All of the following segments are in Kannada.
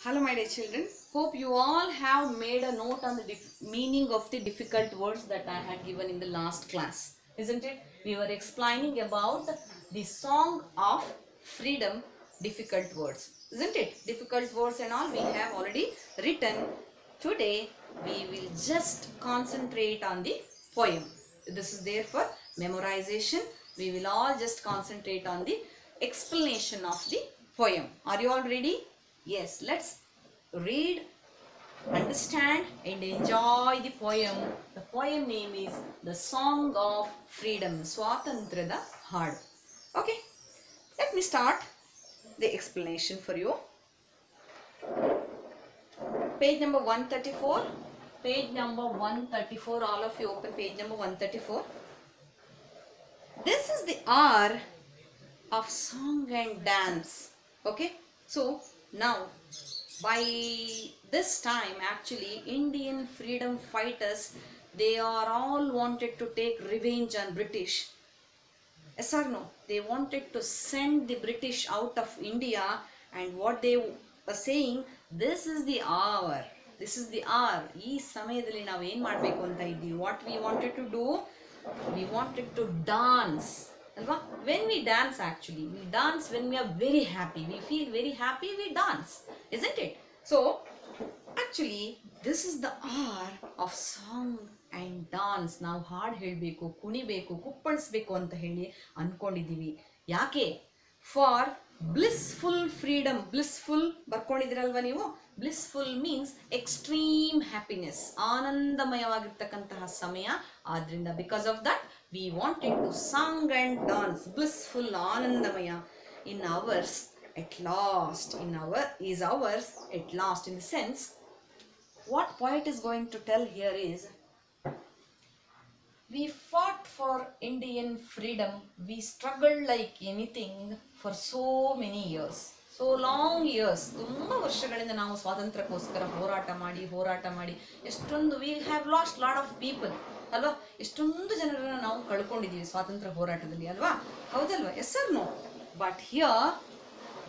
Hello my dear children, hope you all have made a note on the meaning of the difficult words that I had given in the last class, isn't it? We were explaining about the song of freedom, difficult words, isn't it? Difficult words and all we have already written. Today we will just concentrate on the poem. This is there for memorization. We will all just concentrate on the explanation of the poem. Are you all ready? Yes, let's read, understand and enjoy the poem. The poem name is The Song of Freedom, Swatantrada Haadu. Okay, let me start the explanation for you. Page number 134. Page number 134, all of you open page number 134. This is the hour of song and dance. Okay, so now by this time actually Indian freedom fighters, they are all wanted to take revenge on British. Yes or no? They wanted to send the British out of India, and what they were saying, this is the hour. This is the hour. ಈ ಸಮಯದಲ್ಲಿ ನಾವು ಏನು ಮಾಡಬೇಕು ಅಂತ ಇದ್ದೀವಿ. What we wanted to do? We wanted to dance. Alva? When we dance actually, we dance when we are very happy. We feel very happy, we dance. Isn't it? So, actually, this is the hour of song and dance. ನಾವು ಹಾಡು ಹೇಳಬೇಕು, ಕುಣಿಬೇಕು, ಕುಪ್ಪಳಿಸಬೇಕು ಅಂತ ಹೇಳಿ ಅನ್ಕೊಂಡಿದ್ದೀವಿ. ಯಾಕೆ? For blissful freedom. ಬ್ಲಿಸ್ಫುಲ್ ಬರ್ಕೊಂಡಿದ್ದೀರಲ್ವ ನೀವು? ಬ್ಲಿಸ್ಫುಲ್ ಮೀನ್ಸ್ ಎಕ್ಸ್ಟ್ರೀಮ್ ಹ್ಯಾಪಿನೆಸ್, ಆನಂದಮಯವಾಗಿರ್ತಕ್ಕಂತಹ ಸಮಯ. ಆದ್ರಿಂದ because of that we wanted to song and dance. Blissful, ಆನಂದಮಯ. In ours at last, is ours at last, in the sense what poet is going to tell here is, we fought for Indian freedom, we struggled like anything for so many years, so long years. ತುಂಬಾ ವರ್ಷಗಳಿಂದ ನಾವು ಸ್ವಾತಂತ್ರ್ಯಕ್ಕೋಸ್ಕರ ಹೋರಾಟ ಮಾಡಿ ಎಷ್ಟೊಂದು we have lost lot of people ಅಲ್ವಾ? ಎಷ್ಟೊಂದು ಜನರನ್ನ ನಾವು ಕಳ್ಕೊಂಡಿದ್ದೀವಿ ಸ್ವಾತಂತ್ರ್ಯ ಹೋರಾಟದಲ್ಲಿ ಅಲ್ವಾ? ಹೌದಲ್ವಾ? yes or no? But here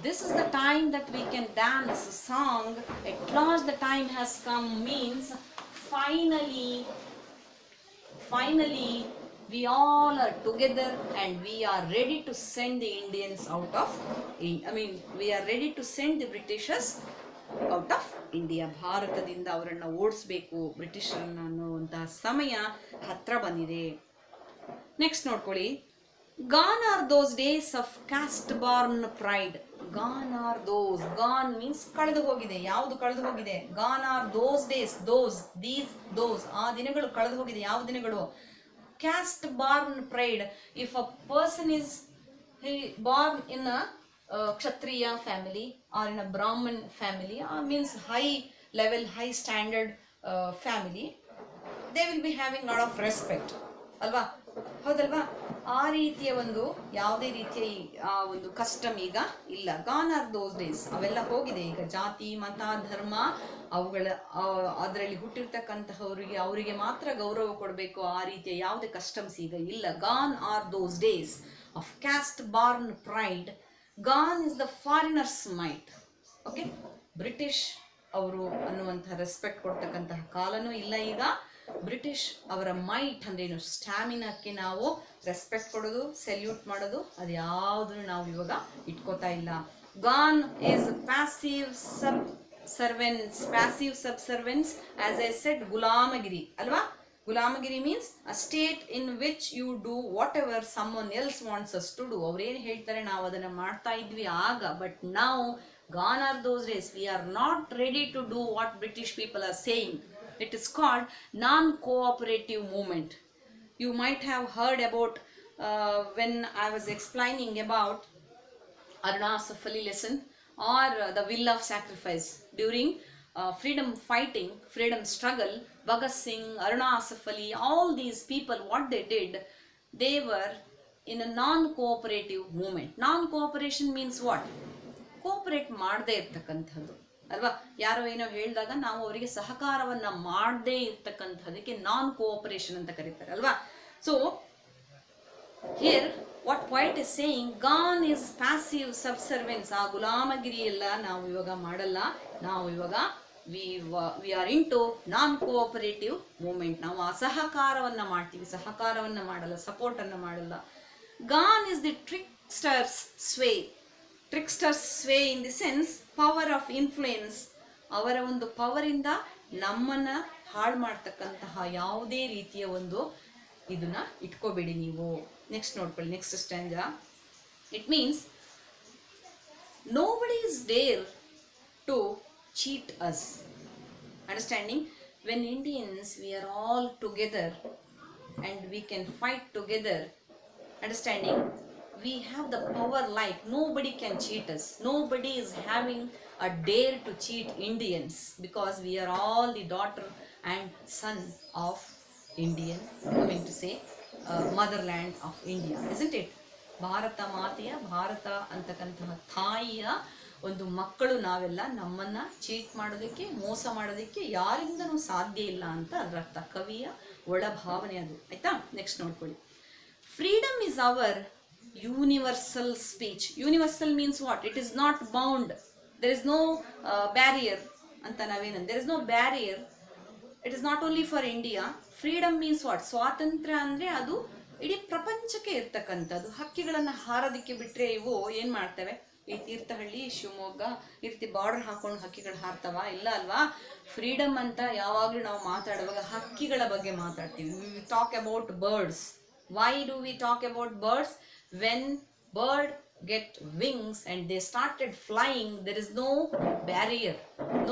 this is the time that we can dance a song. At last the time has come means finally we all are together and we are ready to send the Indians out of, we are ready to send the Britishers out of India. ಭಾರತದಿಂದ ಅವರನ್ನು ಓಡಿಸಬೇಕು ಬ್ರಿಟಿಷರನ್ನು ಅನ್ನುವಂತಹ ಸಮಯ ಹತ್ರ ಬಂದಿದೆ. ನೆಕ್ಸ್ಟ್ ನೋಡ್ಕೊಳ್ಳಿ. Gone are those days of caste-born pride. Gone are those. Gone means ಕಳೆದು ಹೋಗಿದೆ. ಯಾವುದು ಕಳೆದು ಹೋಗಿದೆ? Gone are those days. Those. ಆ ದಿನಗಳು ಕಳೆದು ಹೋಗಿದೆ. ಯಾವ ದಿನಗಳು? Caste-born pride. If a person is born in a Kshatriya family or in a Brahmin family, means high level, high standard family, they will be having lot of respect. ಅಲ್ವಾ? ಹೌದಲ್ವಾ? ಆ ರೀತಿಯ ಒಂದು ಯಾವುದೇ ರೀತಿಯ ಆ ಒಂದು ಕಸ್ಟಮ್ ಈಗ ಇಲ್ಲ. Gone are those days. ಅವೆಲ್ಲ ಹೋಗಿದೆ. ಈಗ ಜಾತಿ, ಮತ, ಧರ್ಮ ಅವುಗಳ ಅದರಲ್ಲಿ ಹುಟ್ಟಿರ್ತಕ್ಕಂತಹವರಿಗೆ ಅವರಿಗೆ ಮಾತ್ರ ಗೌರವ ಕೊಡಬೇಕು, ಆ ರೀತಿಯ ಯಾವುದೇ ಕಸ್ಟಮ್ಸ್ ಈಗ ಇಲ್ಲ. Gone are those days of caste born pride. Gone is the foreigners might. Okay, British ಅವರು ಅನ್ನುವಂತಹ ರೆಸ್ಪೆಕ್ಟ್ ಕೊಡ್ತಕ್ಕಂತಹ ಕಾಲನೂ ಇಲ್ಲ ಈಗ. ಬ್ರಿಟಿಷ್ ಅವರ ಮೈಟ್ ಅಂದ್ರೇನು, ಸ್ಟ್ಯಾಮಿನಾಕ್ಕೆ ನಾವು ರೆಸ್ಪೆಕ್ಟ್ ಕೊಡೋದು, ಸೆಲ್ಯೂಟ್ ಮಾಡೋದು, ಅದು ಯಾವುದನ್ನು ನಾವು ಇವಾಗ ಇಟ್ಕೋತಾ ಇಲ್ಲ. Gone is passive subservience, as I said, ಗುಲಾಮಗಿರಿ ಅಲ್ವಾ? ಗುಲಾಮಗಿರಿ means a state in which you do whatever someone else wants us to do. ಅವ್ರೇನು ಹೇಳ್ತಾರೆ ನಾವು ಅದನ್ನು ಮಾಡ್ತಾ ಇದ್ವಿ ಆಗ. ಬಟ್ ನಾವು gone are those days. We are not ready to do what British people are saying. It is called non-cooperative movement. You might have heard about when I was explaining about Aruna Asaf Ali lesson or the will of sacrifice during freedom fighting, freedom struggle. Bhagat Singh, Aruna Asaf Ali, all these people, what they did, they were in a non-cooperative movement. Non-cooperation means what? Cooperate ಮಾಡದೇ ಇರ್ತಕ್ಕಂಥದ್ದು ಅಲ್ವಾ? ಯಾರೋ ಏನೋ ಹೇಳಿದಾಗ ನಾವು ಅವರಿಗೆ ಸಹಕಾರವನ್ನ ಮಾಡದೇ ಇರ್ತಕ್ಕಂಥದಕ್ಕೆ ನಾನ್ ಕೋಆಪರೇಷನ್ ಅಂತ ಕರೀತಾರೆ ಅಲ್ವಾ? So Here what poet is saying, gone is passive subservience. ಆ ಗುಲಾಮಗಿರಿ ಎಲ್ಲ ನಾವು ಇವಾಗ ಮಾಡಲ್ಲ. ನಾವು ಇವಾಗ we are into non cooperative movement. ನಾವು ಅಸಹಕಾರವನ್ನ ಮಾಡ್ತೀವಿ, ಸಹಕಾರವನ್ನ ಮಾಡಲ್ಲ, ಸಪೋರ್ಟ್ ಅನ್ನ ಮಾಡಲ್ಲ. Gone is the trickster's sway. Trickster's sway in the sense power of influence. ಅವರ ಒಂದು ಪವರ್ ಇಂದ ನಮ್ಮನ್ನ ಹಾಳು ಮಾಡ್ತಕ್ಕಂತಹ ಯಾವುದೇ ರೀತಿಯ ಒಂದು ಇದನ್ನ ಇಟ್ಕೋಬೇಡಿ ನೀವು. ನೆಕ್ಸ್ಟ್ ನೋಡ್ಕೊಳ್ಳಿ, next ಸ್ಟ್ಯಾಂಜಾ. It means nobody is dare to cheat us. Understanding? When Indians, we are all together and we can fight together. Understanding? We have the power, like nobody can cheat us. Nobody is having a dare to cheat Indians, because we are all the daughter and son of Indian, I mean to say motherland of India, isn't it? Bharat ಮಾತೆಯ, ಭಾರತ ಅಂತಕ್ಕಂತಹ ತಾಯಿಯ ಒಂದು ಮಕ್ಕಳು ನಾವೆಲ್ಲ. ನಮ್ಮನ್ನ ಚೀಟ್ ಮಾಡೋದಕ್ಕೆ, ಮೋಸ ಮಾಡೋದಕ್ಕೆ ಯಾರಿಂದನೂ ಸಾಧ್ಯ ಇಲ್ಲ ಅಂತ ಅದರ ಅರ್ಥ, ಕವಿಯ ಒಳ ಭಾವನೆ ಅದು. ಆಯ್ತಾ? ನೆಕ್ಸ್ಟ್ ನೋಡ್ಕೊಳ್ಳಿ. Freedom is our universal speech. Universal means what? It is not bound. There is no barrier ಅಂತ ನಾವೇನಂದ್ರೆ, there is no barrier. It is not only for India. Freedom means what? ಸ್ವಾತಂತ್ರ್ಯ ಅಂದ್ರೆ ಅದು ಇಡೀ ಪ್ರಪಂಚಕ್ಕೆ ಇರ್ತಕ್ಕಂಥದ್ದು. ಹಕ್ಕಿಗಳನ್ನ ಹಾರೋದಕ್ಕೆ ಬಿಟ್ರೆ ಇವು ಏನ್ ಮಾಡ್ತವೆ? ಈ ತೀರ್ಥಹಳ್ಳಿ, ಶಿವಮೊಗ್ಗ ಈ ರೀತಿ ಬಾರ್ಡರ್ ಹಾಕೊಂಡು ಹಕ್ಕಿಗಳು ಹಾರ್ತವ? ಇಲ್ಲ ಅಲ್ವಾ? ಫ್ರೀಡಮ್ ಅಂತ ಯಾವಾಗ್ಲೂ ನಾವು ಮಾತಾಡುವಾಗ ಹಕ್ಕಿಗಳ ಬಗ್ಗೆ ಮಾತಾಡ್ತೀವಿ. We talk about birds. Why do we talk about birds? When bird get wings and they started flying, there is no barrier.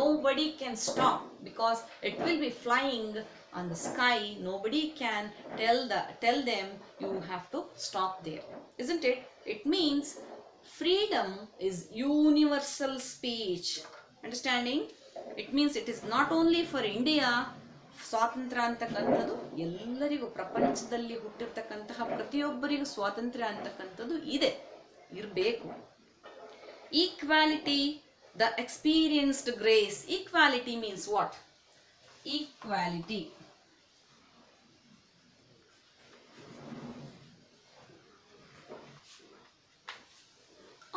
Nobody can stop, because it will be flying on the sky. Nobody can tell them you have to stop there, isn't it? It means freedom is universal speech. Understanding? It means it is not only for India. ಸ್ವಾತಂತ್ರ್ಯ ಅಂತಕ್ಕಂಥದ್ದು ಎಲ್ಲರಿಗೂ, ಪ್ರಪಂಚದಲ್ಲಿ ಹುಟ್ಟಿರ್ತಕ್ಕಂತಹ ಪ್ರತಿಯೊಬ್ಬರಿಗೂ ಸ್ವಾತಂತ್ರ್ಯ ಅಂತಕ್ಕಂಥದ್ದು ಇದೆ, ಇರಬೇಕು. Equality, the experienced grace. Equality means what? Equality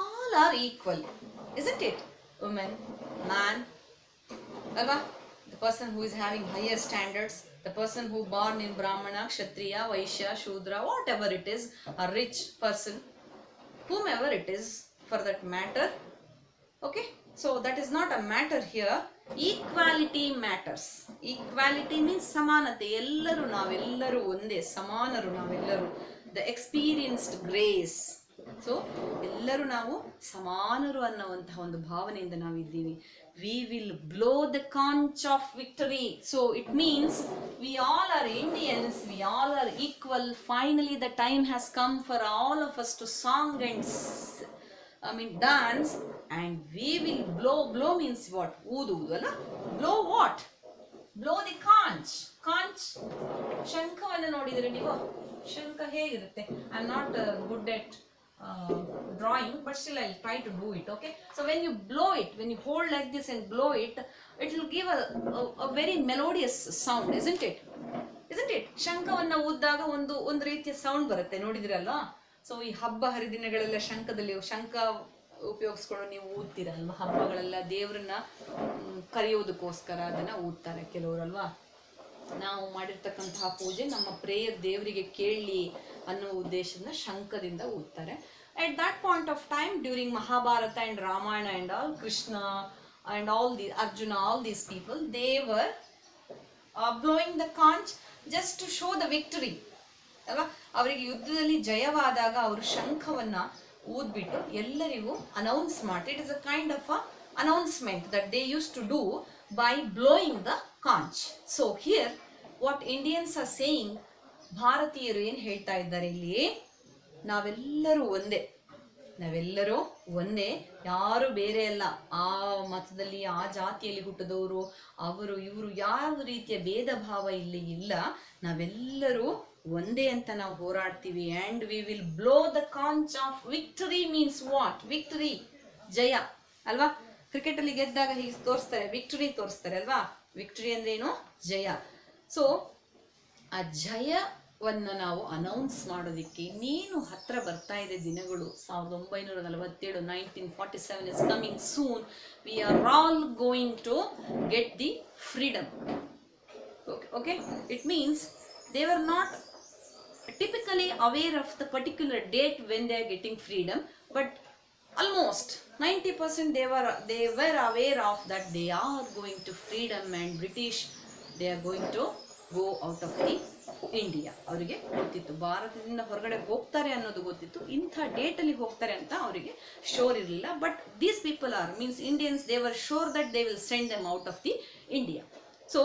all are equal, isn't it? Woman, man, alva? The person who is having higher standards, the person who born in Brahmana, Kshatriya, Vaishya, Shudra, whatever it is, a rich person, whomever it is for that matter. Okay, so that is not a matter here. Equality matters. Equality means samanate. Ellaru navelleru onde, samanaru navelleru. The experienced grace. So ಎಲ್ಲರೂ ನಾವು ಸಮಾನರು ಅನ್ನುವಂತಹ ಒಂದು ಭಾವನೆಯಿಂದ ನಾವಿದ್ದೀವಿ. We will blow the conch of victory. So it means we all are Indians, we all are equal. Finally the time has come for all of us to song and dance, and we will blow. Blow means what? ಊದುವುದು ಅಲ್ಲ? Blow what? Blow the conch. Conch, ಶಂಖವನ್ನು ನೋಡಿದರೆ ನೀವು, ಶಂಖ ಹೇಗಿರುತ್ತೆ? I am not good at drawing, but still I'll try to do it. Okay, so when you blow it, when you hold like this and blow it, it will give a very melodious sound, isn't it? Isn't it? ಶಂಖವನ್ನ ಊದಿದಾಗ ಒಂದು ರೀತಿಯ ಸೌಂಡ್ ಬರುತ್ತೆ, ನೋಡಿದಿರಲ್ವಾ? ಸೊ ಈ ಹಬ್ಬ ಹರಿದಿನಗಳೆಲ್ಲ ಶಂಖದಲ್ಲಿ, ಶಂಖ ಉಪಯೋಗಿಸ್ಕೊಂಡು ನೀವು ಊದ್ತೀರಲ್ವಾ? ಹಬ್ಬಗಳೆಲ್ಲ ದೇವ್ರನ್ನ ಕರೆಯೋದಕ್ಕೋಸ್ಕರ ಅದನ್ನ ಊದ್ತಾರೆ ಕೆಲವರಲ್ವಾ? ನಾವು ಮಾಡಿರ್ತಕ್ಕಂತಹ ಪೂಜೆ, ನಮ್ಮ ಪ್ರೇಯರ್ ದೇವರಿಗೆ ಕೇಳಲಿ ಅನ್ನೋ ಉದ್ದೇಶದಿಂದ ಶಂಖದಿಂದ ಊದ್ತಾರೆ. At that point of time, during Mahabharata and Ramayana and all, Krishna and all the Arjuna, all these people, they were blowing the conch just to show the victory. ಅಲ್ವಾ? ಅವರಿಗೆ ಯುದ್ಧದಲ್ಲಿ ಜಯವಾದಾಗ ಅವರು ಶಂಖವನ್ನ ಊದ್ಬಿಟ್ಟು ಎಲ್ಲರಿಗೂ ಅನೌನ್ಸ್ ಮಾಡಿ, it is a kind of a announcement that they use to do by blowing the conch. So here what Indians are saying, ಭಾರತೀಯರು ಏನು ಹೇಳ್ತಾ ಇದ್ದಾರೆ ಇಲ್ಲಿ? ನಾವೆಲ್ಲರೂ ಒಂದೇ, ನಾವೆಲ್ಲರೂ ಒಂದೇ, ಯಾರು ಬೇರೆ ಅಲ್ಲ. ಆ ಮತದಲ್ಲಿ, ಆ ಜಾತಿಯಲ್ಲಿ ಹುಟ್ಟಿದವರು, ಅವರು ಇವರು, ಯಾವ ರೀತಿಯ ಭೇದ ಭಾವ ಇಲ್ಲಿ ಇಲ್ಲ. ನಾವೆಲ್ಲರೂ ಒಂದೇ ಅಂತ ನಾವು ಹೋರಾಡ್ತೀವಿ. and we will blow the conch of victory means what? victory, ಜಯ ಅಲ್ವಾ? ಕ್ರಿಕೆಟ್ ಅಲ್ಲಿ ಗೆದ್ದಾಗ ಹೀಗೆ ತೋರಿಸ್ತಾರೆ, ವಿಕ್ಟರಿ ತೋರಿಸ್ತಾರೆ ಅಲ್ವಾ? ವಿಕ್ಟರಿ ಅಂದ್ರೆ ಏನು? ಜಯ. ಸೊ ಆ ಜಯ ವನ್ನು ನಾವು ಅನೌನ್ಸ್ ಮಾಡೋದಕ್ಕೆ ಇನ್ನೇನು ಹತ್ರ ಬರ್ತಾ ಇದೆ ದಿನಗಳು. 1947, 1947 is coming soon. We are all going to get the freedom. Okay, it means they were not typically aware of the particular date when they are getting freedom, but almost 90% they were aware of that they are going to freedom, and British, they are going to go out of the India. ಅವರಿಗೆ ಗೊತ್ತಿತ್ತು ಭಾರತದಿಂದ ಹೊರಗಡೆ ಹೋಗ್ತಾರೆ ಅನ್ನೋದು ಗೊತ್ತಿತ್ತು. ಇಂಥ ಡೇಟಲ್ಲಿ ಹೋಗ್ತಾರೆ ಅಂತ ಅವರಿಗೆ ಶೋರ್ ಇರಲಿಲ್ಲ. But these people are means Indians, they were sure that they will send them out of the India. So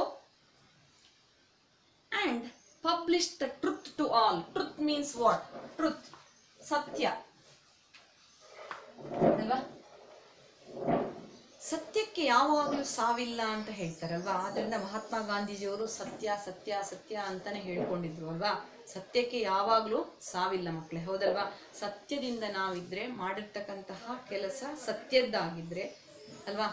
and published the truth to all. Truth means what? Truth, ಸತ್ಯ ಅಲ್ವಾ? ಸತ್ಯಕ್ಕೆ ಯಾವಾಗಲೂ ಸಾವಿಲ್ಲ ಅಂತ ಹೇಳ್ತಾರಲ್ವಾ. ಆದ್ರಿಂದ ಮಹಾತ್ಮ ಗಾಂಧೀಜಿಯವರು ಸತ್ಯ ಸತ್ಯ ಸತ್ಯ ಅಂತಾನೆ ಹೇಳ್ಕೊಂಡಿದ್ರು ಅಲ್ವಾ. ಸತ್ಯಕ್ಕೆ ಯಾವಾಗಲೂ ಸಾವಿಲ್ಲ ಮಕ್ಕಳೇ, ಹೌದಲ್ವಾ? ಸತ್ಯದಿಂದ ನಾವಿದ್ರೆ, ಮಾಡಿರ್ತಕ್ಕಂತಹ ಕೆಲಸ ಸತ್ಯದ್ದಾಗಿದ್ರೆ ಅಲ್ವಾ,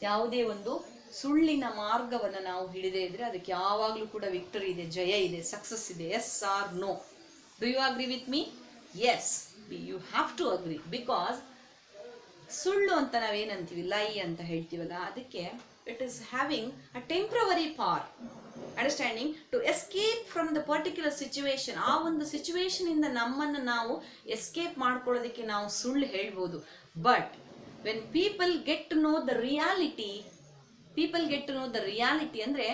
ಯಾವುದೇ ಒಂದು ಸುಳ್ಳಿನ ಮಾರ್ಗವನ್ನು ನಾವು ಹಿಡಿದೇ ಇದ್ರೆ ಅದಕ್ಕೆ ಯಾವಾಗಲೂ ಕೂಡ ವಿಕ್ಟರಿ ಇದೆ, ಜಯ ಇದೆ, ಸಕ್ಸಸ್ ಇದೆ. Yes or no? Do you agree with me? Yes, you have to agree. Because ಸುಳ್ಳು ಅಂತ ನಾವೇನಂತೀವಿ, ಲೈ ಅಂತ ಹೇಳ್ತೀವಲ್ಲ, ಅದಕ್ಕೆ it is having a temporary power, understanding, to escape from the particular situation. ಆ ಒಂದು ಸಿಚುವೇಶನ್ ಇಂದ ನಮ್ಮನ್ನು ನಾವು ಎಸ್ಕೇಪ್ ಮಾಡ್ಕೊಳ್ಳೋದಕ್ಕೆ ನಾವು ಸುಳ್ಳು ಹೇಳ್ಬೋದು. But when people get to know the reality, ಅಂದರೆ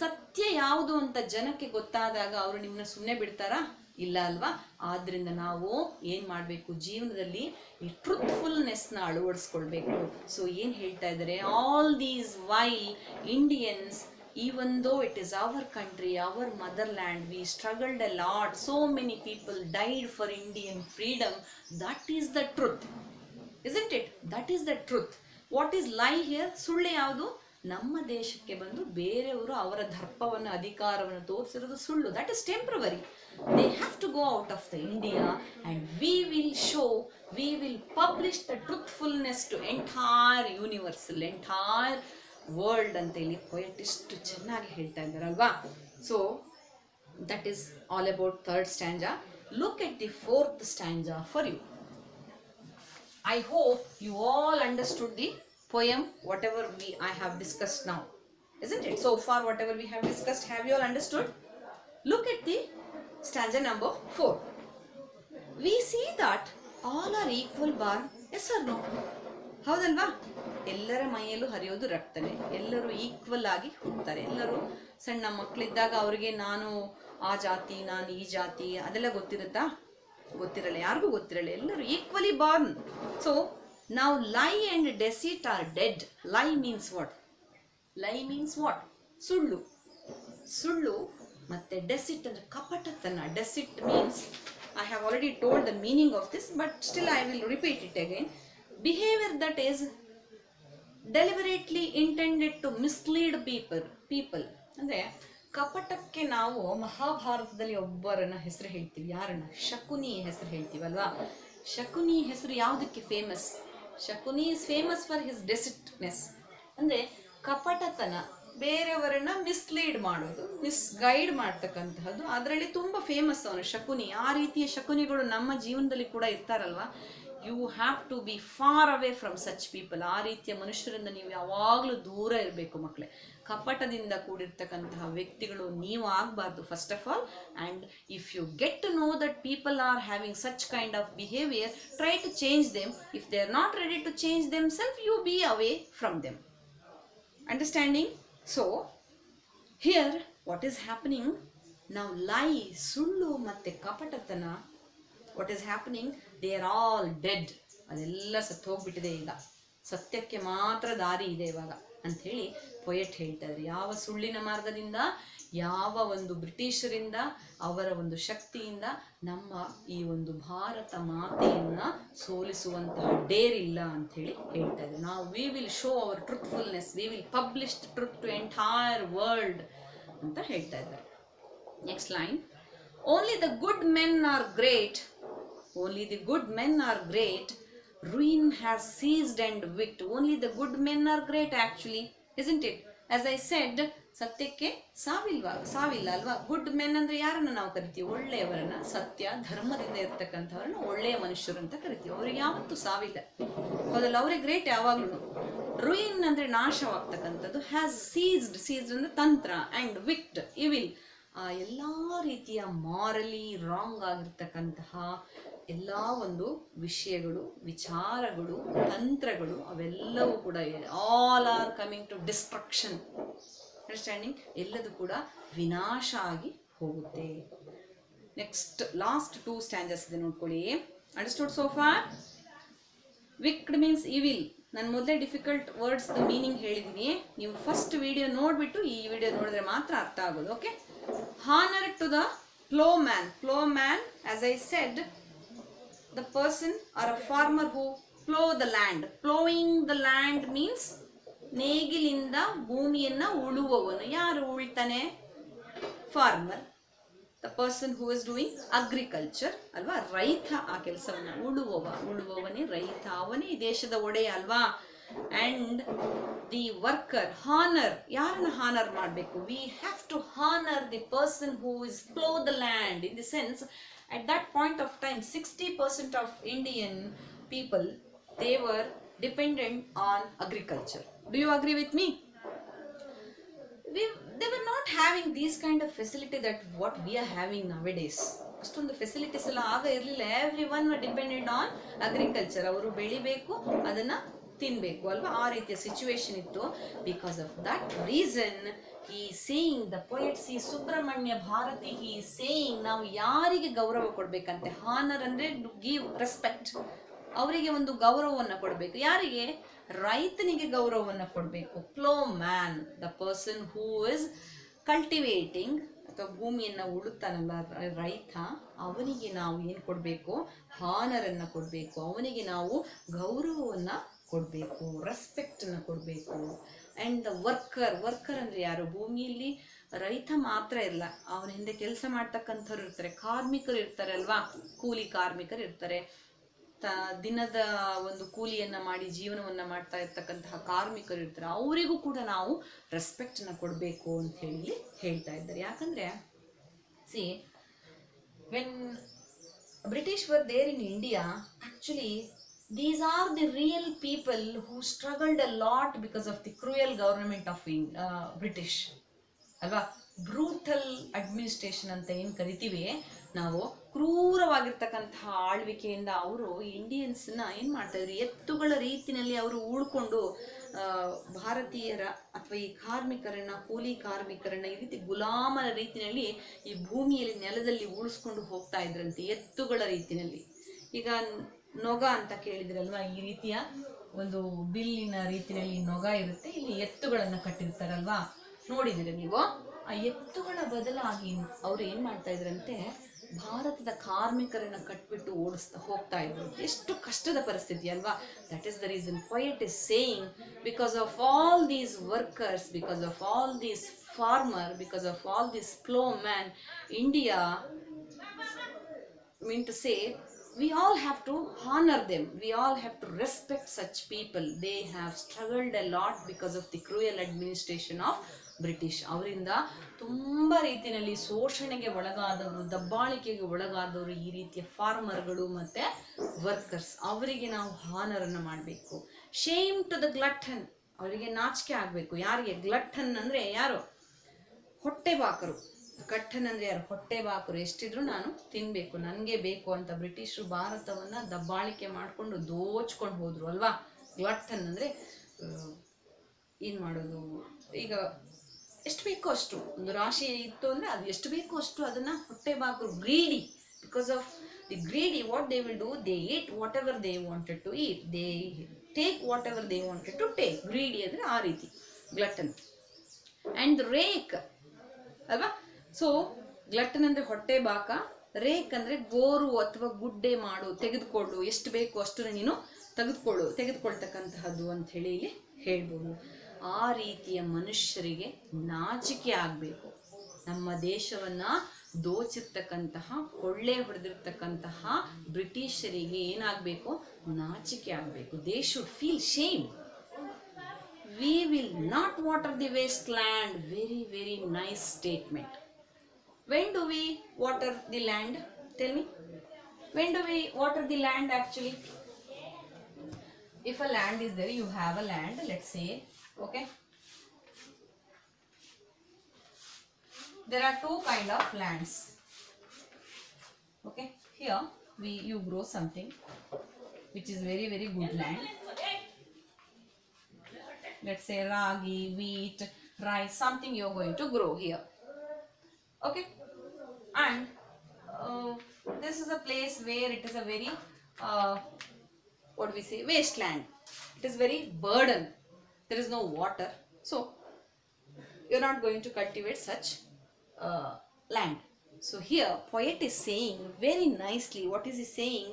ಸತ್ಯ ಯಾವುದು ಅಂತ ಜನಕ್ಕೆ ಗೊತ್ತಾದಾಗ ಅವರು ನಿಮ್ಮನ್ನ ಸುಮ್ಮನೆ ಬಿಡ್ತಾರಾ? ಇಲ್ಲ ಅಲ್ವಾ? ಆದ್ರಿಂದ ನಾವು ಏನ್ ಮಾಡಬೇಕು, ಜೀವನದಲ್ಲಿ ಈ ಟ್ರೂತ್ಫುಲ್ನೆಸ್ನ ಅಳವಡಿಸ್ಕೊಳ್ಬೇಕು. ಸೊ ಏನ್ ಹೇಳ್ತಾ ಇದ್ದಾರೆ, all these while Indians, even though it is our country, our motherland, we struggled a lot, so many people died for Indian freedom. That is the truth, isn't it? That is the truth. What is lie here? ಸುಳ್ಳು ಯಾವುದು? ನಮ್ಮ ದೇಶಕ್ಕೆ ಬಂದು ಬೇರೆಯವರು ಅವರ ದರ್ಪವನ್ನು, ಅಧಿಕಾರವನ್ನು ತೋರಿಸಿರೋದು ಸುಳ್ಳು. That is temporary. They have to go out of the India and we will publish the truthfulness to entire universal, entire world ಅಂತ ಹೇಳಿ ಪೊಯೆಟ್ ಇಷ್ಟು ಚೆನ್ನಾಗಿ ಹೇಳ್ತಾ ಇದ್ದಾರಲ್ವಾ. So that is all about third stanza. Look at the fourth stanza for you. I hope you all understood the poem, whatever I have discussed now, isn't it? So far whatever we have discussed, have you all understood? Look at the stanza number 4. We see that all are equal born, yes or no? ಹೌದಲ್ವಾ? ಎಲ್ಲರ ಮೈಯಲ್ಲೂ ಹರಿಯೋದು ರಕ್ತನೇ, ಎಲ್ಲರೂ ಈಕ್ವಲ್ ಆಗಿ ಹುಟ್ಟುತ್ತಾರೆ. ಎಲ್ಲರೂ ಸಣ್ಣ ಮಕ್ಕಳಿದ್ದಾಗ ಅವ್ರಿಗೆ ನಾನು ಆ ಜಾತಿ, ನಾನು ಈ ಜಾತಿ ಅದೆಲ್ಲ ಗೊತ್ತಿರುತ್ತಾ? ಗೊತ್ತಿರಲ್ಲ, ಯಾರಿಗೂ ಗೊತ್ತಿರಲ್ಲ. ಎಲ್ಲರೂ ಈಕ್ವಲಿ ಬಾರ್ನ್. ಸೊ ನಾವು lie and deceit are dead. Lie means what? ಸುಳ್ಳು ಮತ್ತೆ ಡೆಸಿಟ್ ಅಂದ್ರೆ ಕಪಟತನ. Deceit means, I have already told the meaning of this, but still I will repeat it again. Behaviour that is deliberately intended to mislead people. ಅಂದ್ರೆ ಕಪಟಕ್ಕೆ ನಾವು ಮಹಾಭಾರತದಲ್ಲಿ ಒಬ್ಬರನ್ನ ಹೆಸರು ಹೇಳ್ತೀವಿ. ಯಾರನ್ನ? ಶಕುನಿ ಹೆಸರು ಹೇಳ್ತೀವಲ್ವಾ. ಶಕುನಿ ಹೆಸರು ಯಾವುದಕ್ಕೆ famous? Shakuni is famous for his deceitness. ಅಂದ್ರೆ ಕಪಟತನ, ಬೇರೆಯವರನ್ನ ಮಿಸ್ಲೀಡ್ ಮಾಡೋದು, ಮಿಸ್ಗೈಡ್ ಮಾಡ್ತಕ್ಕಂತಹದ್ದು, ಅದರಲ್ಲಿ ತುಂಬಾ ಫೇಮಸ್ ಅವನು ಶಕುನಿ. ಆ ರೀತಿಯ ಶಕುನಿಗಳು ನಮ್ಮ ಜೀವನದಲ್ಲಿ ಕೂಡ ಇರ್ತಾರಲ್ವಾ. You have to be far away from such people. ಆ ರೀತಿಯ ಮನುಷ್ಯರಿಂದ ನೀವು ಯಾವಾಗಲೂ ದೂರ ಇರಬೇಕು ಮಕ್ಕಳೇ. ಕಪಟದಿಂದ ಕೂಡಿರ್ತಕ್ಕಂತಹ ವ್ಯಕ್ತಿಗಳು ನೀವು ಆಗಬಾರ್ದು first of all. And if you get to know that people are having such kind of behaviour, try to change them. If they are not ready to change them self, you be away from them. Understanding? So here what is happening ನಾವು? ಲೈ, ಸುಳ್ಳು ಮತ್ತು ಕಪಟತನ, what is happening? They are all dead. ಅದೆಲ್ಲ ಸತ್ತು ಹೋಗ್ಬಿಟ್ಟಿದೆ. ಈಗ ಸತ್ಯಕ್ಕೆ ಮಾತ್ರ ದಾರಿ ಇದೆ ಇವಾಗ ಅಂಥೇಳಿ ಪೊಯೆಟ್ ಹೇಳ್ತಾ ಇದ್ದಾರೆ. ಯಾವ ಸುಳ್ಳಿನ ಮಾರ್ಗದಿಂದ, ಯಾವ ಒಂದು ಬ್ರಿಟಿಷರಿಂದ, ಅವರ ಒಂದು ಶಕ್ತಿಯಿಂದ ನಮ್ಮ ಈ ಒಂದು ಭಾರತ ಮಾತೆಯನ್ನ ಸೋಲಿಸುವಂತಹ ಡೇರ್ ಇಲ್ಲ ಅಂಥೇಳಿ ಹೇಳ್ತಾ ಇದ್ದಾರೆ. ನಾವು we will show our truthfulness, we will publish the truth to entire world ಅಂತ ಹೇಳ್ತಾ ಇದ್ದಾರೆ. Next line, only the good men are great, only the good men are great, ruin has seized and wicked. Only the good men are great actually, isn't it? As I shed, ಸತ್ಯಕ್ಕೆ ಸಾವಿಲ್ಲ ಅಲ್ವಾ. ಗುಡ್ ಮೆನ್ ಅಂದ್ರೆ ಯಾರನ್ನ ನಾವು ಕರಿತೀವಿ? ಒಳ್ಳೆಯವರನ್ನ, ಸತ್ಯ ಧರ್ಮದಿಂದ ಇರ್ತಕ್ಕಂಥವ್ರನ್ನ ಒಳ್ಳೆಯ ಮನುಷ್ಯರು ಅಂತ ಕರಿತೀವಿ. ಅವ್ರಿಗೆ ಯಾವತ್ತೂ ಸಾವಿಲ್ಲ, ಹೌದಲ್ಲ, ಅವ್ರಿಗೆ ಗ್ರೇಟ್ ಯಾವಾಗ್ಲೂ. ರುಯಿನ್ ಅಂದ್ರೆ ನಾಶವಾಗ್ತಕ್ಕಂಥದ್ದು. ಹ್ಯಾಸ್ ಸೀಸ್ಡ್ ಅಂದ್ರೆ ತಂತ್ರ, ಅಂಡ್ ವಿಕ್ಟ್ ಇವಿಲ್, ಆ ಎಲ್ಲ ರೀತಿಯ ಮಾರಲಿ ರಾಂಗ್ ಆಗಿರ್ತಕ್ಕಂತಹ ಎಲ್ಲ ಒಂದು ವಿಷಯಗಳು, ವಿಚಾರಗಳು, ತಂತ್ರಗಳು ಅವೆಲ್ಲವೂ ಕೂಡ all are coming to destruction. Understanding? ಎಲ್ಲದೂ ಕೂಡ ವಿನಾಶ ಆಗಿ ಹೋಗುತ್ತೆ. ನೆಕ್ಸ್ಟ್ ಲಾಸ್ಟ್ 2 ಸ್ಟ್ಯಾಂಜಸ್ ಇದೆ ನೋಡ್ಕೊಳ್ಳಿ. Understood so far? Wicked means evil. ನಾನು ಮೊದಲೇ ಡಿಫಿಕಲ್ಟ್ ವರ್ಡ್ಸ್ ಮೀನಿಂಗ್ ಹೇಳಿದ್ದೀನಿ. ನೀವು ಫಸ್ಟ್ ವಿಡಿಯೋ ನೋಡ್ಬಿಟ್ಟು ಈ ವಿಡಿಯೋ ನೋಡಿದ್ರೆ ಮಾತ್ರ ಅರ್ಥ ಆಗೋದು. Okay. Honour to the ploughman. Ploughman, as I said, the person or a farmer who plow the land. Plowing the land means ನೇಗಿಲಿಂದ ಭೂಮಿಯನ್ನ ಉಳುವವನು. ಯಾರು ಉಳ್ತಾನೆ? Farmer. The person who is doing agriculture ಅಲ್ವಾ. ರೈತ ಆ ಕೆಲಸವನ್ನ ಉಳುವವನೇ ರೈತ, ಅವನೇ ಈ ದೇಶದ ಒಡೆಯ ಅಲ್ವಾ. And the worker. ಹಾನರ್, ಯಾರನ್ನ ಹಾನರ್ ಮಾಡಬೇಕು? We have to honour the person who is plough the land. In the sense, at that point of time 60% of Indian people, they were dependent on agriculture. Do you agree with me? They were not having these kind of facility that what we are having nowadays. ಅಷ್ಟೊಂದು ಫೆಸಿಲಿಟೀಸ್ ಎಲ್ಲ ಆಗ ಇರಲಿಲ್ಲ. Everyone var dependent on agriculture. ಅವರು ಬೆಳಿಬೇಕು, ಅದನ್ನ ತಿನ್ಬೇಕು ಅಲ್ವಾ, ಆ ರೀತಿಯ ಸಿಚುವೇಶನ್ ಇತ್ತು. Because of that reason he is saying, the poet C. Subramanya Bharati, he is saying, ನಾವು ಯಾರಿಗೆ ಗೌರವ ಕೊಡ್ಬೇಕಂತೆ? ಹಾನರ್ ಅಂದ್ರೆ ಗಿವ್ ರೆಸ್ಪೆಕ್ಟ್. ಅವರಿಗೆ ಒಂದು ಗೌರವವನ್ನು ಕೊಡಬೇಕು. ಯಾರಿಗೆ? ರೈತನಿಗೆ ಗೌರವವನ್ನು ಕೊಡಬೇಕು. Flow man, the person who is cultivating ಅಥವಾ ಭೂಮಿಯನ್ನು ಉಳುತ್ತಾನಲ್ಲ ರೈತ, ಅವನಿಗೆ ನಾವು ಏನು ಕೊಡಬೇಕು? ಹಾನರನ್ನು ಕೊಡಬೇಕು. ಅವನಿಗೆ ನಾವು ಗೌರವವನ್ನು ಕೊಡಬೇಕು, ರೆಸ್ಪೆಕ್ಟನ್ನು ಕೊಡಬೇಕು. ಆ್ಯಂಡ್ ದ ವರ್ಕರ್ ಅಂದರೆ ಯಾರು? ಭೂಮಿಯಲ್ಲಿ ರೈತ ಮಾತ್ರ ಇಲ್ಲ, ಅವನ ಹಿಂದೆ ಕೆಲಸ ಮಾಡ್ತಕ್ಕಂಥವ್ರು ಇರ್ತಾರೆ, ಕಾರ್ಮಿಕರು ಇರ್ತಾರೆ ಅಲ್ವಾ, ಕೂಲಿ ಕಾರ್ಮಿಕರು ಇರ್ತಾರೆ. ದಿನದ ಒಂದು ಕೂಲಿಯನ್ನು ಮಾಡಿ ಜೀವನವನ್ನು ಮಾಡ್ತಾ ಇರ್ತಕ್ಕಂತಹ ಕಾರ್ಮಿಕರು ಇರ್ತಾರೆ. ಅವರಿಗೂ ಕೂಡ ನಾವು ರೆಸ್ಪೆಕ್ಟನ್ನು ಕೊಡಬೇಕು ಅಂತ ಹೇಳಿ ಹೇಳ್ತಾ ಇದ್ದಾರೆ. ಯಾಕಂದರೆ see, when British were there in India, actually these are the real people who struggled a lot because of the cruel government of British ಅಲ್ವಾ. ಬ್ರೂಟಲ್ ಅಡ್ಮಿನಿಸ್ಟ್ರೇಷನ್ ಅಂತ ಏನು ಕರಿತೀವಿ ನಾವು, ಕ್ರೂರವಾಗಿರ್ತಕ್ಕಂತಹ ಆಳ್ವಿಕೆಯಿಂದ ಅವರು ಇಂಡಿಯನ್ಸ್ನ ಏನು ಮಾಡ್ತಾಯಿದ್ರು? ಎತ್ತುಗಳ ರೀತಿಯಲ್ಲಿ ಅವರು ಉಳ್ಕೊಂಡು ಭಾರತೀಯರ ಅಥವಾ ಈ ಕಾರ್ಮಿಕರನ್ನ, ಕೂಲಿ ಕಾರ್ಮಿಕರನ್ನ ಈ ರೀತಿ ಗುಲಾಮರ ರೀತಿಯಲ್ಲಿ ಈ ಭೂಮಿಯಲ್ಲಿ ನೆಲದಲ್ಲಿ ಉಳಿಸ್ಕೊಂಡು ಹೋಗ್ತಾ ಇದ್ರಂತೆ, ಎತ್ತುಗಳ ರೀತಿಯಲ್ಲಿ. ಈಗ ನೊಗ ಅಂತ ಕೇಳಿದ್ರಲ್ವಾ, ಈ ರೀತಿಯ ಒಂದು ಬಿಲ್ಲಿನ ರೀತಿಯಲ್ಲಿ ನೊಗ ಇರುತ್ತೆ, ಇಲ್ಲಿ ಎತ್ತುಗಳನ್ನು ಕಟ್ಟಿರ್ತಾರಲ್ವಾ, ನೋಡಿದಿರ ನೀವು. ಆ ಎತ್ತುಗಳ ಬದಲಾಗಿ ಅವ್ರು ಏನು ಮಾಡ್ತಾ ಇದ್ರಂತೆ? ಭಾರತದ ಕಾರ್ಮಿಕರನ್ನ ಕಟ್ಬಿಟ್ಟು ಓಡಿಸ್ತಾ ಹೋಗ್ತಾ ಇದ್ರು. ಎಷ್ಟು ಕಷ್ಟದ ಪರಿಸ್ಥಿತಿ ಅಲ್ವಾ. That is the reason poet is saying, because of all these workers, because of all these farmer, because of all this plow man, India, I mean to say, we all have to honor them, we all have to respect such people. They have struggled a lot because of the cruel administration of British. ಅವರಿಂದ ತುಂಬ ರೀತಿಯಲ್ಲಿ ಶೋಷಣೆಗೆ ಒಳಗಾದವರು, ದಬ್ಬಾಳಿಕೆಗೆ ಒಳಗಾದವರು ಈ ರೀತಿಯ ಫಾರ್ಮರ್ಗಳು ಮತ್ತು ವರ್ಕರ್ಸ್. ಅವರಿಗೆ ನಾವು ಹಾನರನ್ನು ಮಾಡಬೇಕು. ಶೇಮ್ ಟು ದ ಗ್ಲಟ್ಟನ್, ಅವರಿಗೆ ನಾಚಿಕೆ ಆಗಬೇಕು. ಯಾರಿಗೆ? ಗ್ಲಟ್ಟನ್ ಅಂದರೆ ಯಾರು? ಹೊಟ್ಟೆಬಾಕರು. ಗಟ್ಟನ್ ಅಂದರೆ ಯಾರು? ಹೊಟ್ಟೆಬಾಕರು. ಎಷ್ಟಿದ್ರು ನಾನು ತಿನ್ನಬೇಕು, ನನಗೆ ಬೇಕು ಅಂತ ಬ್ರಿಟಿಷರು ಭಾರತವನ್ನು ದಬ್ಬಾಳಿಕೆ ಮಾಡಿಕೊಂಡು ದೋಚ್ಕೊಂಡು ಹೋದರು ಅಲ್ವಾ. ಗ್ಲಟ್ಟನ್ ಅಂದರೆ ಏನು ಮಾಡೋದು? ಈಗ ಎಷ್ಟು ಬೇಕೋ ಅಷ್ಟು, ಒಂದು ರಾಶಿ ಇತ್ತು ಅಂದರೆ ಅದು ಎಷ್ಟು ಬೇಕೋ ಅಷ್ಟು ಅದನ್ನು ಹೊಟ್ಟೆಬಾಕರು. Greedy, because of the greedy, what they will do, they eat whatever they wanted to eat, they take whatever they wanted to take. Greedy ಅಂದರೆ ಆ ರೀತಿ ಗ್ಲಟ್ಟನ್. ಆ್ಯಂಡ್ ರೇಕ್ ಅಲ್ವಾ. ಸೊ ಗ್ಲಟ್ಟನ್ ಅಂದರೆ ಹೊಟ್ಟೆ ಬಾಕ, ರೇಕ್ ಅಂದರೆ ಗೋರು ಅಥವಾ ಗುಡ್ಡೆ ಮಾಡು, ತೆಗೆದುಕೊಳ್ಳು, ಎಷ್ಟು ಬೇಕು ಅಷ್ಟು ನೀನು ತೆಗೆದುಕೊಳ್ತಕ್ಕಂತಹದ್ದು ಅಂತ ಹೇಳಿ ಇಲ್ಲಿ ಹೇಳ್ಬೋದು. ಆ ರೀತಿಯ ಮನುಷ್ಯರಿಗೆ ನಾಚಿಕೆ ಆಗಬೇಕು. ನಮ್ಮ ದೇಶವನ್ನು ದೋಚಿರ್ತಕ್ಕಂತಹ, ಕೊಳ್ಳೆ ಹೊಡೆದಿರ್ತಕ್ಕಂತಹ ಬ್ರಿಟಿಷರಿಗೆ ಏನಾಗಬೇಕು? ನಾಚಿಕೆ ಆಗಬೇಕು. They should feel shame. we will not water the wasteland. Very, very nice statement. When do we water the land? Tell me. When do we water the land actually? If a land is there, you have a land, let's say, okay. There are two kind of lands. Okay, here you grow something which is very, very good land. Let's say ragi, wheat, rice, something you're going to grow here. Okay, and this is a place where it is a very what do we say, wasteland. It is very burden. There is no water, so you're not going to cultivate such land. So here poet is saying very nicely, what is he saying?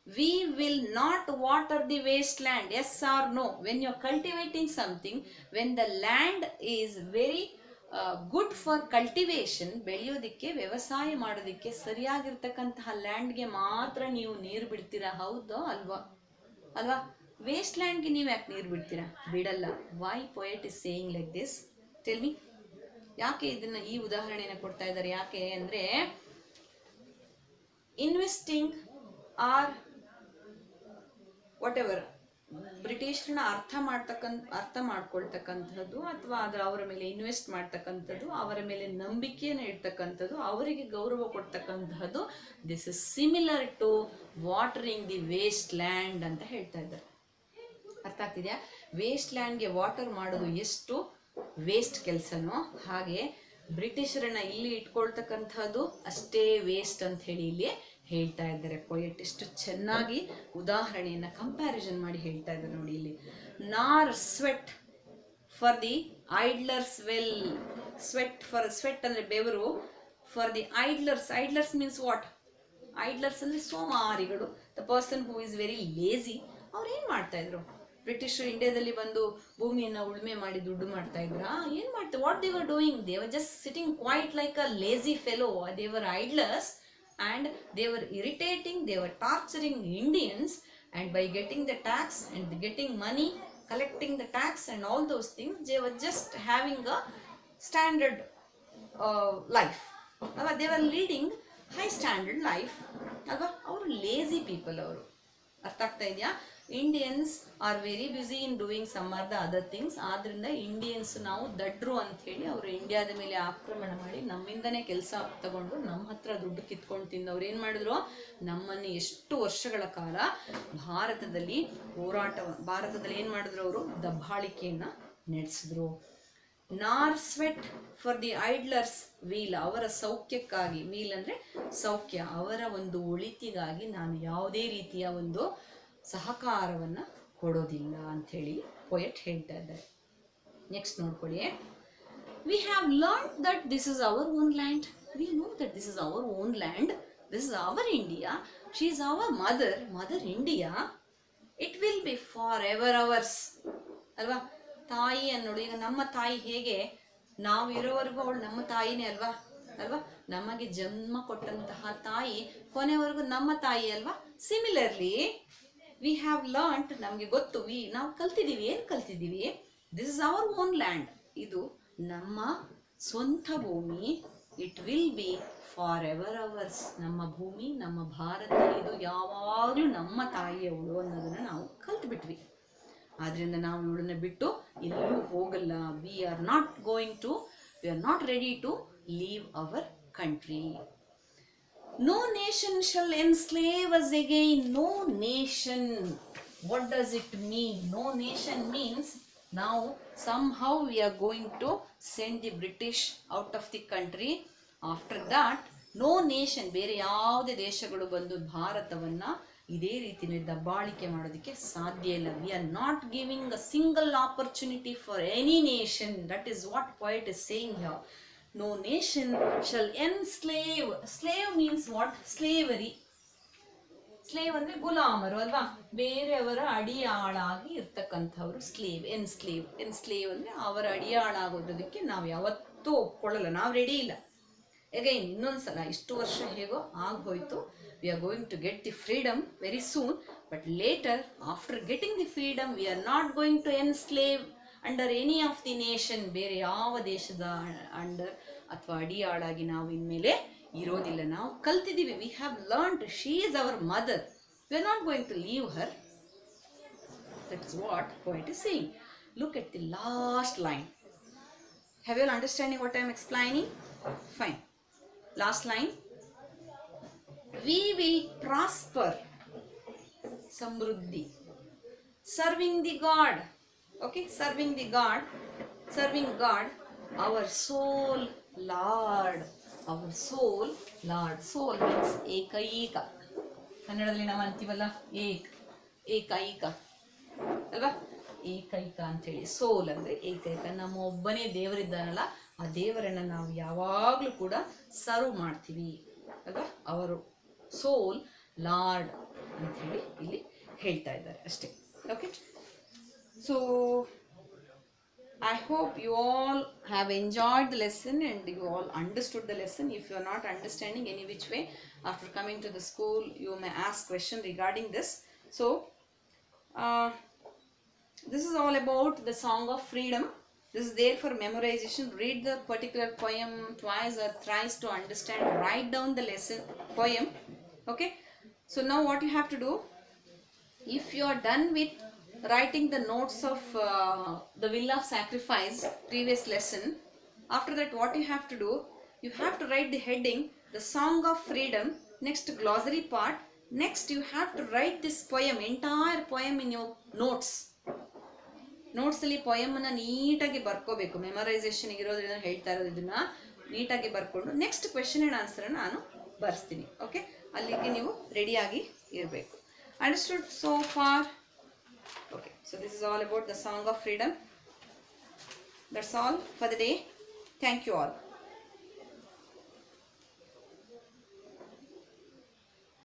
We will not water the wasteland. Yes or no? When you're cultivating something, when the land is very good for cultivation, ಬೆಳೆಯೋದಕ್ಕೆ ವ್ಯವಸಾಯ ಮಾಡೋದಕ್ಕೆ ಸರಿಯಾಗಿರ್ತಕ್ಕಂತಹ ಲ್ಯಾಂಡ್ಗೆ ಮಾತ್ರ ನೀವು ನೀರು ಬಿಡ್ತೀರಾ, ಹೌದೋ ಅಲ್ವಾ? ಅಲ್ವಾ? ವೇಸ್ಟ್ ಲ್ಯಾಂಡ್ಗೆ ನೀವು ಯಾಕೆ ನೀರು ಬಿಡ್ತೀರಾ? ಬಿಡಲ್ಲ. Why poet is saying like this? Tell me. ಯಾಕೆ ಇದನ್ನ ಈ ಉದಾಹರಣೆನ ಕೊಡ್ತಾ ಇದ್ದಾರೆ? ಯಾಕೆ ಅಂದರೆ ಇನ್ವೆಸ್ಟಿಂಗ್ ಆರ್ ವಾಟ್ ಎವರ್, ಬ್ರಿಟಿಷರನ್ನ ಅರ್ಥ ಮಾಡ್ಕೊಳ್ತಕ್ಕಂಥದ್ದು ಅಥವಾ ಅವರ ಮೇಲೆ ಇನ್ವೆಸ್ಟ್ ಮಾಡ್ತಕ್ಕಂಥದ್ದು, ಅವರ ಮೇಲೆ ನಂಬಿಕೆಯನ್ನು ಇಡ್ತಕ್ಕಂಥದ್ದು, ಅವರಿಗೆ ಗೌರವ ಕೊಡ್ತಕ್ಕಂಥದ್ದು, this is similar to watering the waste land ಅಂತ ಹೇಳ್ತಾ ಇದ್ದಾರೆ. ಅರ್ಥ ಆಗ್ತಿದೆಯಾ? ವೇಸ್ಟ್ ಲ್ಯಾಂಡ್ಗೆ ವಾಟರ್ ಮಾಡೋದು ಎಷ್ಟು ವೇಸ್ಟ್ ಕೆಲಸನೋ ಹಾಗೆ ಬ್ರಿಟಿಷರನ್ನ ಇಲ್ಲಿ ಇಟ್ಕೊಳ್ತಕ್ಕಂಥದ್ದು ಅಷ್ಟೇ ವೇಸ್ಟ್ ಅಂತ ಹೇಳಿ ಇಲ್ಲಿ ಹೇಳ್ತಾ ಇದ್ದಾರೆ ಪೊಯೆಟ್. ಎಷ್ಟು ಚೆನ್ನಾಗಿ ಉದಾಹರಣೆಯನ್ನ ಕಂಪ್ಯಾರಿಸನ್ ಮಾಡಿ ಹೇಳ್ತಾ ಇದ್ದಾರೆ ನೋಡಿ ಇಲ್ಲಿ. Nor sweat for the idlers well. Sweat ಅಂದ್ರೆ ಬೆವರು. For the idlers means what? Idlers ಅಂದ್ರೆ ಸೋಮಾರಿಗಳು, the person who is very lazy. ಅವ್ರು ಏನ್ ಮಾಡ್ತಾ ಇದ್ರು? ಬ್ರಿಟಿಷರು ಇಂಡಿಯಾದಲ್ಲಿ ಬಂದು ಭೂಮಿಯನ್ನ ಉಳುಮೆ ಮಾಡಿ ದುಡ್ಡು ಮಾಡ್ತಾ ಇದ್ರ? ಏನ್ ಮಾಡ್ತಾರೆ? What they were doing? They were just sitting quite like a lazy fellow. They were idlers and they were irritating, they were torturing Indians, and by getting the tax and getting money, collecting the tax and all those things, they were just having a standard life. They were leading high standard life. alva ಅವರು lazy people. ಅವರು ಅರ್ಥ ಆಗ್ತಾ ಇದೆಯಾ? Indians are very busy in doing some or the other things. ಆದ್ರಿಂದ ಇಂಡಿಯನ್ಸ್ ನಾವು ದಡ್ರು ಅಂತ ಹೇಳಿ ಅವರು ಇಂಡಿಯಾದ ಮೇಲೆ ಆಕ್ರಮಣ ಮಾಡಿ ನಮ್ಮಿಂದನೇ ಕೆಲಸ ತಗೊಂಡು ನಮ್ಮ ಹತ್ರ ದುಡ್ಡು ಕಿತ್ಕೊಂಡು ತಿಂದು ಅವ್ರು ಏನು ಮಾಡಿದ್ರು? ನಮ್ಮನ್ನು ಎಷ್ಟು ವರ್ಷಗಳ ಕಾಲ ಭಾರತದಲ್ಲಿ ಏನು ಮಾಡಿದ್ರು? ಅವರು ದಬ್ಬಾಳಿಕೆಯನ್ನ ನಡೆಸಿದ್ರು. ನಾರ್ ಸ್ವೆಟ್ ಫಾರ್ ದಿ ಐಡ್ಲರ್ಸ್ ವೀಲ್. ಅವರ ಸೌಖ್ಯಕ್ಕಾಗಿ, ವೀಲ್ ಅಂದ್ರೆ ಸೌಖ್ಯ, ಅವರ ಒಂದು ಒಳಿತಿಗಾಗಿ ನಾನು ಯಾವುದೇ ರೀತಿಯ ಒಂದು ಸಹಕಾರವನ್ನ ಕೊಡೋದಿಲ್ಲ ಅಂಥೇಳಿ ಪೊಯೆಟ್ ಹೇಳ್ತಾ ಇದ್ದಾರೆ. ನೆಕ್ಸ್ಟ್ ನೋಡ್ಕೊಳ್ಳಿ. We have learn that this is our own land. We know that this is our own land. This is our India. She is our mother India. It will be for ever hours. ಅಲ್ವಾ? ತಾಯಿ ಅನ್ನೋಳು, ಈಗ ನಮ್ಮ ತಾಯಿ ಹೇಗೆ ನಾವು ಇರೋವರೆಗೂ ಅವಳು ನಮ್ಮ ತಾಯಿನೇ ಅಲ್ವಾ? ನಮಗೆ ಜನ್ಮ ಕೊಟ್ಟಂತಹ ತಾಯಿ ಕೊನೆವರೆಗೂ ನಮ್ಮ ತಾಯಿ ಅಲ್ವಾ? ಸಿಮಿಲರ್ಲಿ ವಿ ಹ್ಯಾವ್ ಲರ್ನ್ಡ್, ನಮಗೆ ಗೊತ್ತು, ನಾವು ಕಲ್ತಿದ್ದೀವಿ. ಏನು ಕಲ್ತಿದ್ದೀವಿ? This is our own land. ಇದು ನಮ್ಮ ಸ್ವಂತ ಭೂಮಿ. It will be for ever hours. ನಮ್ಮ ಭೂಮಿ, ನಮ್ಮ ಭಾರತ, ಇದು ಯಾವಾಗಲೂ ನಮ್ಮ ತಾಯಿಯವಳು ಅನ್ನೋದನ್ನ ನಾವು ಕಲ್ತ್ಬಿಟ್ವಿ. ಆದ್ರಿಂದ ನಾವು ಇವಳನ್ನ ಬಿಟ್ಟು ಎಲ್ಲೂ ಹೋಗಲ್ಲ. We are not ready to leave our country. No nation shall enslave us again. No nation. What does it mean? No nation means now somehow we are going to send the British out of the country. After that, no nation, ಬೇರೆ ಯಾವುದೇ ದೇಶಗಳು ಬಂದು ಭಾರತವನ್ನ ಇದೇ ರೀತಿಯಲ್ಲಿ ದಬ್ಬಾಳಿಕೆ ಮಾಡೋದಕ್ಕೆ ಸಾಧ್ಯ ಇಲ್ಲ. We are not giving a single opportunity for any nation. That is what poet is saying here. No nation shall enslave. Slave means what? Slavery. Slave ಅಂದ್ರೆ ಗುಲಾಮರು ಅಲ್ವಾ? ಬೇರೆಯವರ ಅಡಿಯಾಳಾಗಿ ಇರ್ತಕ್ಕಂಥವ್ರು ಸ್ಲೇವ್. ಎನ್ಸ್ಲೇವ್ ಅಂದ್ರೆ ಅವರ ಅಡಿಯಾಳಾಗೋದಕ್ಕೆ ನಾವು ಯಾವತ್ತೂ ಒಪ್ಕೊಳ್ಳಲ್ಲ. ನಾವು ರೆಡಿ ಇಲ್ಲ. ಅಗೈನ್ ಇನ್ನೊಂದ್ಸಲ ಇಷ್ಟು ವರ್ಷ ಹೇಗೋ ಆಗೋಯ್ತು. We are going to get the freedom very soon, but later after getting the freedom we are not going to enslave under any of the nation, ಬೇರೆ ಯಾವ ದೇಶದ ಅಂಡರ್ ಅಥವಾ ಅಡಿಯಾಳಾಗಿ ನಾವು ಇನ್ಮೇಲೆ ಇರೋದಿಲ್ಲ. ನಾವು ಕಲ್ತಿದ್ದೀವಿ, we have learned, she is our mother, we are not going to leave her. That's what poet is saying. Look at the last line. Have you all understanding what I am explaining? Fine. Last line. We will prosper, samruddhi, serving the God. Okay, serving the God, serving God, our soul Lord, our soul Lord. Soul means ekaika. ಕನ್ನಡದಲ್ಲಿ ನಾವು ಅಂತೀವಲ್ಲ ಏಕೈಕ ಅಲ್ವಾ, ಏಕೈಕ ಅಂಥೇಳಿ. ಸೋಲ್ ಅಂದರೆ ಏಕೈಕ, ನಮ್ಮ ಒಬ್ಬನೇ ದೇವರಿದ್ದಾನಲ್ಲ, ಆ ದೇವರನ್ನು ನಾವು ಯಾವಾಗಲೂ ಕೂಡ ಸರ್ವ್ ಮಾಡ್ತೀವಿ ಅಲ್ವಾ. ಅವರು ಸೋಲ್ ಲಾರ್ಡ್ ಅಂಥೇಳಿ ಇಲ್ಲಿ ಹೇಳ್ತಾ ಇದ್ದಾರೆ ಅಷ್ಟೇ. Okay, so I hope you all have enjoyed the lesson and you all understood the lesson. If you are not understanding any which way, after coming to the school you may ask question regarding this. So this is all about the Song of Freedom. This is there for memorization. Read the particular poem twice or thrice to understand. Write down the lesson poem. Okay, so now what you have to do, if you are done with writing the notes of the will of sacrifice previous lesson, after that what you have to do, you have to write the heading, the Song of Freedom, next glossary part, next you have to write this poem, entire poem in your notes. Notes ಅಲ್ಲಿ ಪೊಯಮ್ ಅನ್ನ ನೀಟಾಗಿ ಬರ್ಕೋಬೇಕು. ಮೆಮರೈಸೇಷನ್ ಇರೋದ್ರಿಂದ ಹೇಳ್ತಾ ಇರೋದು, ಇದನ್ನ ನೀಟಾಗಿ ಬರ್ಕೊಂಡು ನೆಕ್ಸ್ಟ್ ಕ್ವೆಶ್ಚನ್ ಅಂಡ್ ಆನ್ಸರ್ ನಾನು ಬರ್ಸ್ತೀನಿ. ಓಕೆ, ಅಲ್ಲಿಗೆ ನೀವು ರೆಡಿಯಾಗಿ ಇರಬೇಕು. Understood so for? Okay, so this is all about the Song of Freedom. That's all for the day. Thank you all.